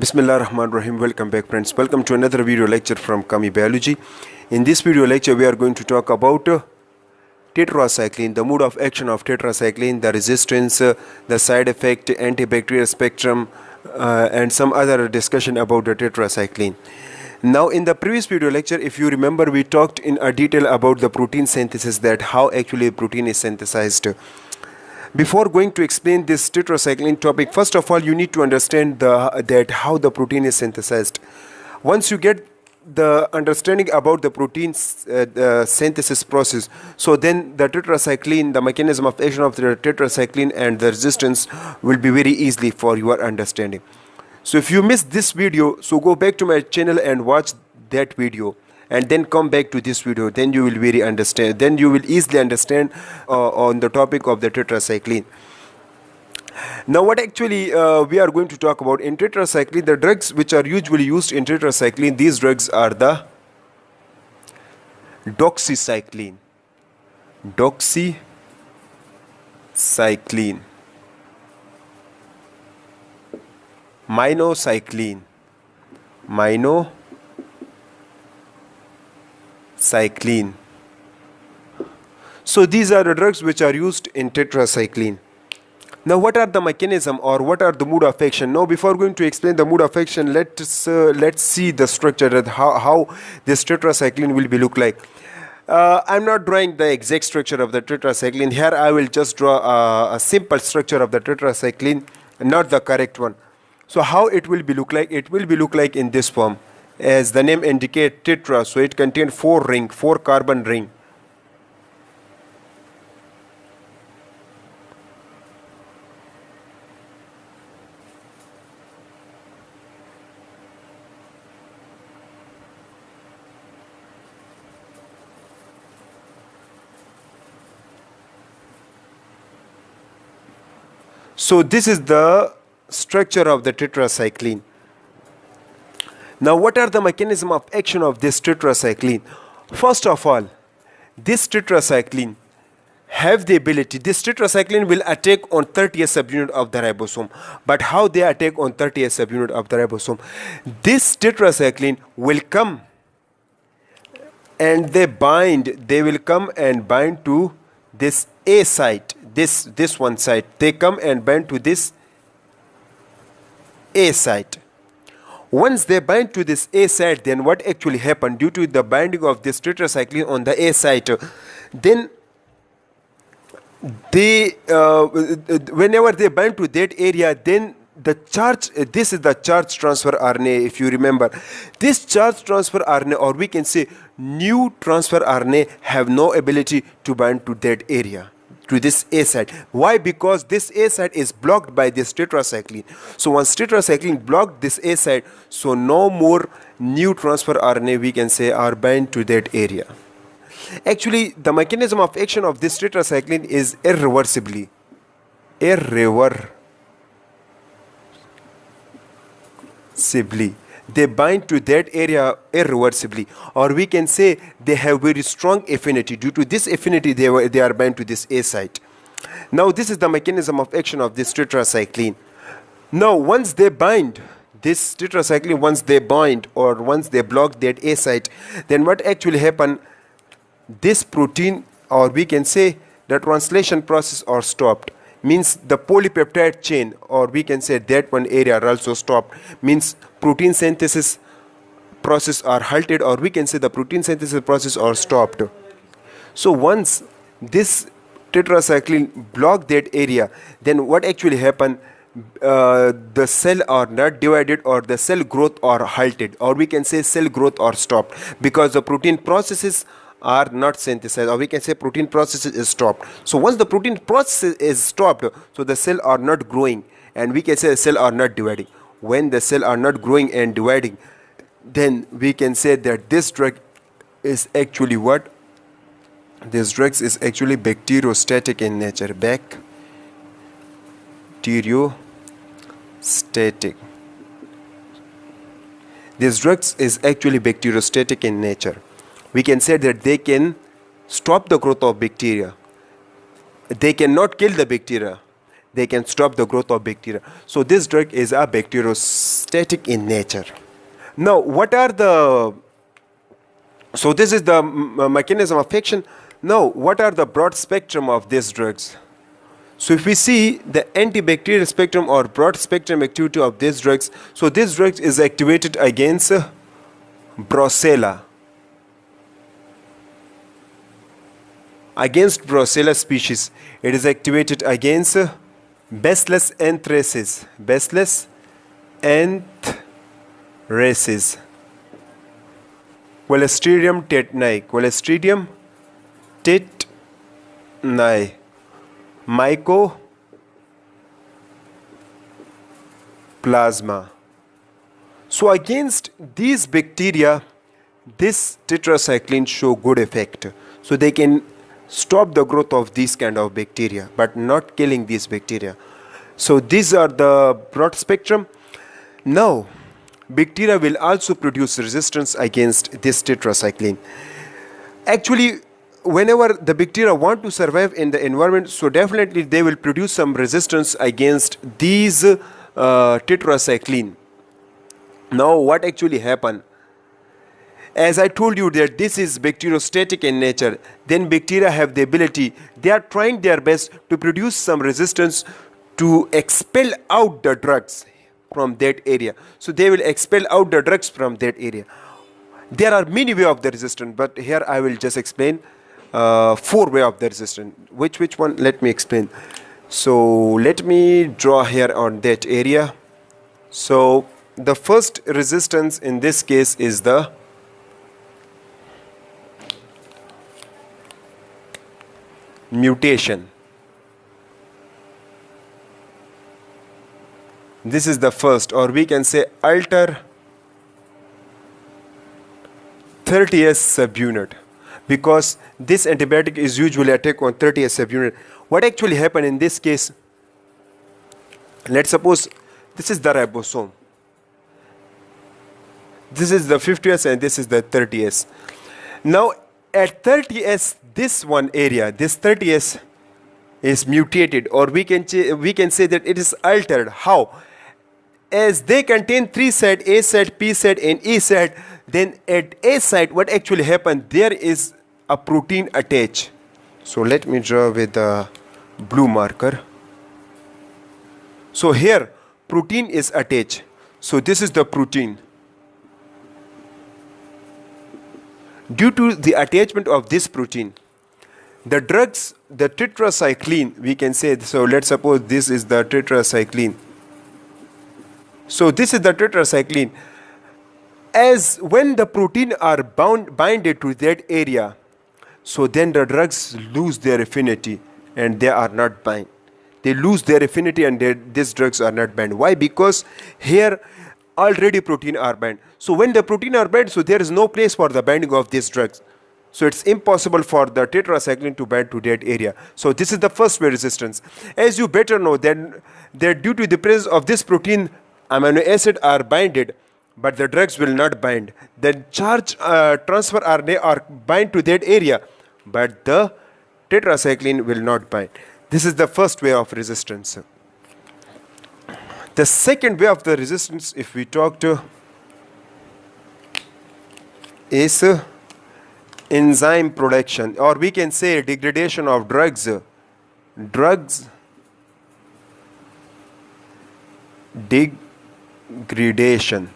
Bismillah Rahman Rahim. Welcome back, friends. Welcome to another video lecture from Kami Biology. In this video lecture, we are going to talk about tetracycline, the mode of action of tetracycline, the resistance, the side effect, antibacterial spectrum, and some other discussion about the tetracycline. Now, in the previous video lecture, if you remember, we talked in a detail about the protein synthesis, that how actually protein is synthesized. Before going to explain this tetracycline topic, first of all, you need to understand that how the protein is synthesized. Once you get the understanding about the protein synthesis process, so then the tetracycline, the mechanism of action of the tetracycline and the resistance will be very easily for your understanding. So if you missed this video, so go back to my channel and watch that video, and then come back to this video. Then you will really understand. Then you will easily understand on the topic of the tetracycline. Now, what actually we are going to talk about in tetracycline, the drugs which are usually used in tetracycline, these drugs are the doxycycline, minocycline, So these are the drugs which are used in tetracycline. Now, what are the mechanism or what are the mode of action? Now, before going to explain the mode of action, let's see the structure, that how this tetracycline will be look like. I'm not drawing the exact structure of the tetracycline here. I will just draw a simple structure of the tetracycline, not the correct one. So how it will be look like? It will be look like in this form. As the name indicates, tetra, so it contains four carbon ring. So this is the structure of the tetracycline. Now, what are the mechanism of action of this tetracycline? First of all, this tetracycline have the ability, this tetracycline will attack on 30th subunit of the ribosome. But how they attack on 30th subunit of the ribosome? This tetracycline will come and they will come and bind to this A site, this one site. They come and bind to this A site. Once they bind to this A site, then what actually happened due to the binding of this tetracycline on the A site, then they whenever they bind to that area, then the charge, this is the charge transfer RNA. If you remember, this charge transfer RNA, or we can say new transfer RNA, have no ability to bind to that area, to this A site. Why? Because this A site is blocked by this tetracycline. So once tetracycline blocked this A site, so no more new transfer RNA, we can say, are bound to that area. Actually, the mechanism of action of this tetracycline is irreversibly. They bind to that area irreversibly, or we can say they have very strong affinity. Due to this affinity, they are bound to this A site. Now, this is the mechanism of action of this tetracycline. Now, once they bind this tetracycline, once they bind or once they block that A site, then what actually happen? This protein, or we can say the translation process, are stopped. Means the polypeptide chain, or we can say that one area are also stopped. Means protein synthesis process are halted, or we can say the protein synthesis process are stopped. So once this tetracycline block that area, then what actually happen? The cell are not divided, or the cell growth are halted, or we can say cell growth are stopped, because the protein processes are not synthesized, or we can say protein process is stopped. So once the protein process is stopped, so the cell are not growing, and we can say the cell are not dividing. When the cell are not growing and dividing, then we can say that this drug is actually what? This drug is actually bacteriostatic in nature. Bacteriostatic. This drug is actually bacteriostatic in nature. We can say that they can stop the growth of bacteria. They cannot kill the bacteria. they can stop the growth of bacteria. So this drug is a bacteriostatic in nature. Now what are the, so this is the mechanism of action. Now what are the broad spectrum of these drugs? So if we see the antibacterial spectrum or broad spectrum activity of these drugs, so this drug is activated against Brucella. Against Brucella species, it is activated against Bacillus anthracis. Bacillus anthracis. Clostridium tetani. Clostridium tetani. Mycoplasma. So against these bacteria, this tetracycline show good effect. So they can stop the growth of these kind of bacteria, but not killing these bacteria. So these are the broad spectrum. Now, bacteria will also produce resistance against this tetracycline. Actually, whenever the bacteria want to survive in the environment, so definitely they will produce some resistance against these tetracycline. Now, what actually happen? As I told you that this is bacteriostatic in nature, then bacteria have the ability, they are trying their best to produce some resistance to expel out the drugs from that area. So they will expel out the drugs from that area. There are many ways of the resistance, but here I will just explain 4 ways of the resistance. Which one? Let me explain. So let me draw here on that area. So the first resistance in this case is the mutation. This is the first, or we can say alter 30S subunit, because this antibiotic is usually attack on 30S subunit. What actually happened in this case? Let's suppose this is the ribosome. This is the 50S and this is the 30S. Now at 30S, this one area, this 30S is mutated, or we can say that it is altered. How? As they contain 3 site, A site, P site and E site, then at A site what actually happened, there is a protein attached. So let me draw with the blue marker. So here protein is attached. So this is the protein. Due to the attachment of this protein, the drugs, the tetracycline, we can say, so let's suppose this is the tetracycline. So this is the tetracycline. As when the protein are binded to that area, so then the drugs lose their affinity and they are not bind. They lose their affinity and these drugs are not bind. Why? Because here already protein are bound. So when the protein are bound, so there is no place for the binding of these drugs. So it's impossible for the tetracycline to bind to that area. So this is the first way resistance. As you better know that due to the presence of this protein, amino acid are binded, but the drugs will not bind. The charge transfer RNA are bind to that area, but the tetracycline will not bind. This is the first way of resistance. The second way of the resistance, if we talk to, is enzyme production, or we can say degradation of drugs. Drugs degradation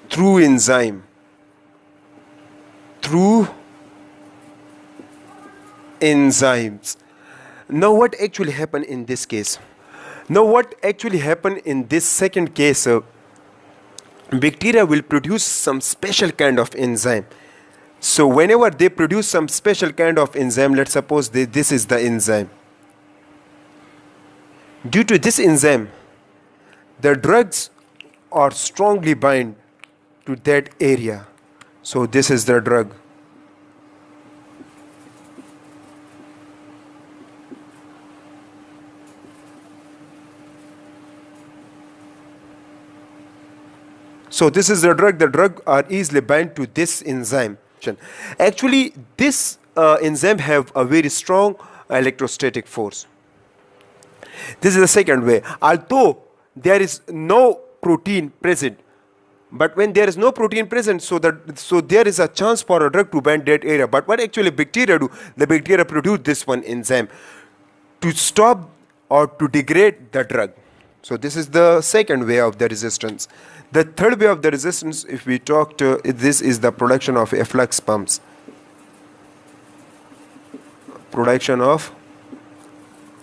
through enzyme. Through enzymes. Now what actually happened in this case? Now what actually happened in this second case, bacteria will produce some special kind of enzyme. So whenever they produce some special kind of enzyme, let's suppose this is the enzyme. Due to this enzyme, the drugs are strongly bind to that area. So this is the drug. So this is the drug are easily bind to this enzyme. Actually, this enzyme have a very strong electrostatic force. This is the second way. Although there is no protein present, but when there is no protein present, so there is a chance for a drug to bind that area. But what actually bacteria do? The bacteria produce this one enzyme to stop or to degrade the drug. So this is the second way of the resistance. The third way of the resistance, if we talk to, this is the production of efflux pumps. Production of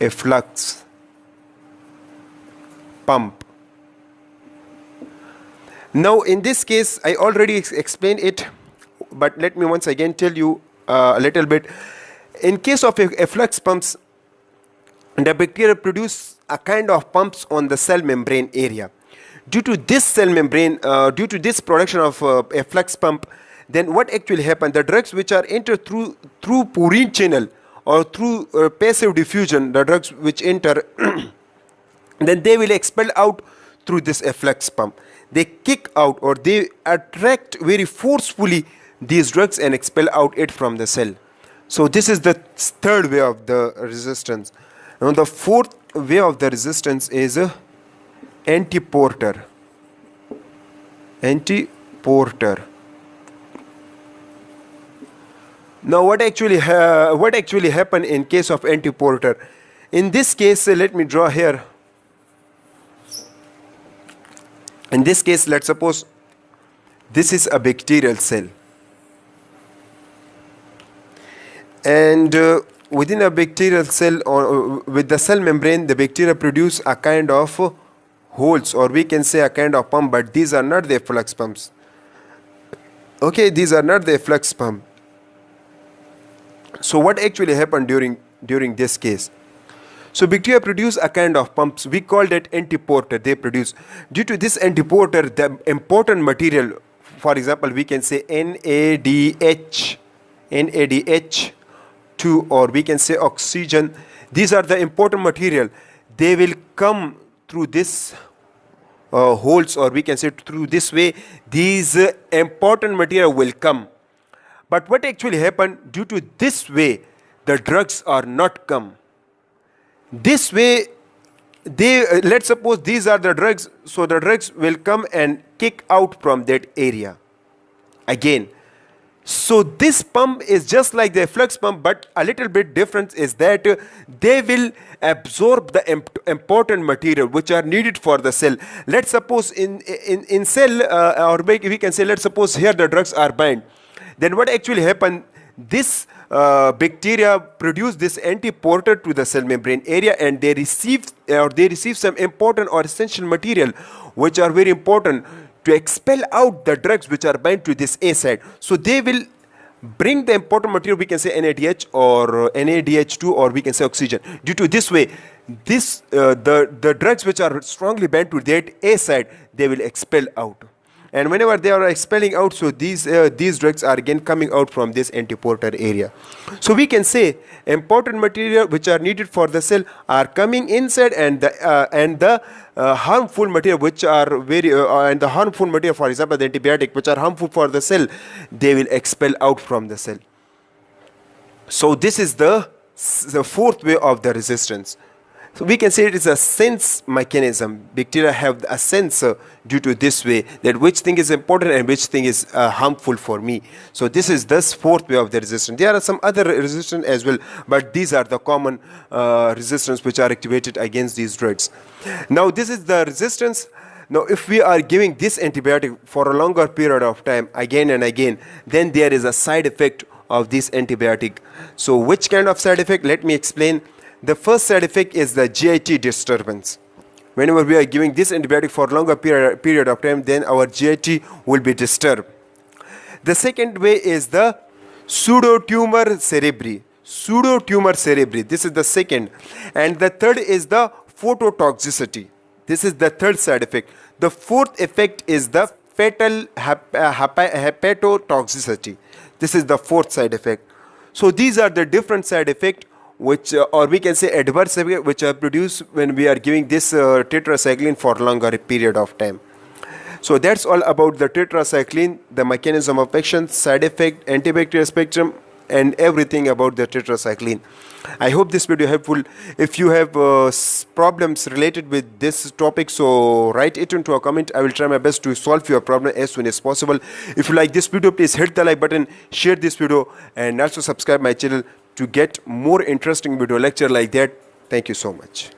efflux pump. Now in this case, I already explained it, but let me once again tell you a little bit. In case of efflux pumps, the bacteria produce a kind of pumps on the cell membrane area. Due to this cell membrane, due to this production of efflux pump, then what actually happens? The drugs which are entered through purine channel or through passive diffusion, the drugs which enter, then they will expel out through this efflux pump. They kick out or they attract very forcefully these drugs and expel out it from the cell. So this is the third way of the resistance. Now the fourth way of the resistance is antiporter. Antiporter. Now what actually happened in case of antiporter? In this case, let me draw here. In this case, let's suppose this is a bacterial cell. And within a bacterial cell or with the cell membrane, the bacteria produce a kind of holes, or we can say a kind of pump, but these are not the efflux pumps. Okay, these are not the efflux pump. So what actually happened during this case? So bacteria produce a kind of pumps. We call that antiporter. They produce. Due to this antiporter, the important material, for example, we can say NADH, NADH2, or we can say oxygen. These are the important material. They will come through this holes, or we can say through this way. These important material will come. But what actually happened? Due to this way, the drugs are not come. This way, let's suppose these are the drugs, so the drugs will come and kick out from that area again. So this pump is just like the efflux pump, but a little bit difference is that they will absorb the important material which are needed for the cell. Let's suppose in cell, or we can say, let's suppose here the drugs are bound. Then what actually happened? This bacteria produce this antiporter to the cell membrane area, and they receive some important or essential material which are very important to expel out the drugs which are bound to this A side. So they will bring the important material, we can say NADH or NADH2, or we can say oxygen. Due to this way, the drugs which are strongly bound to that A side, they will expel out. And whenever they are expelling out, so these drugs are again coming out from this antiporter area. So we can say important material which are needed for the cell are coming inside, and the harmful material which are and the harmful material, for example, the antibiotic, which are harmful for the cell, they will expel out from the cell. So this is the fourth way of the resistance. So we can say it is a sense mechanism. Bacteria have a sensor due to this way, that which thing is important and which thing is harmful for me. So this is the fourth way of the resistance. There are some other resistance as well, but these are the common resistance which are activated against these drugs. Now this is the resistance. Now if we are giving this antibiotic for a longer period of time, again and again, then there is a side effect of this antibiotic. So which kind of side effect? Let me explain. The first side effect is the GIT disturbance. Whenever we are giving this antibiotic for a longer period of time, then our GIT will be disturbed. The second way is the pseudotumor cerebri. Pseudotumor cerebri. This is the second. And the third is the phototoxicity. This is the third side effect. The fourth effect is the fatal hepatotoxicity. This is the fourth side effect. So these are the different side effects which, or we can say adverse effects, which are produced when we are giving this tetracycline for longer period of time. So that's all about the tetracycline, the mechanism of action, side effect, antibacterial spectrum, and everything about the tetracycline. I hope this video helpful. If you have problems related with this topic, so write it into a comment. I will try my best to solve your problem as soon as possible. If you like this video, please hit the like button, share this video, and also subscribe my channel to get more interesting video lecture like that. Thank you so much.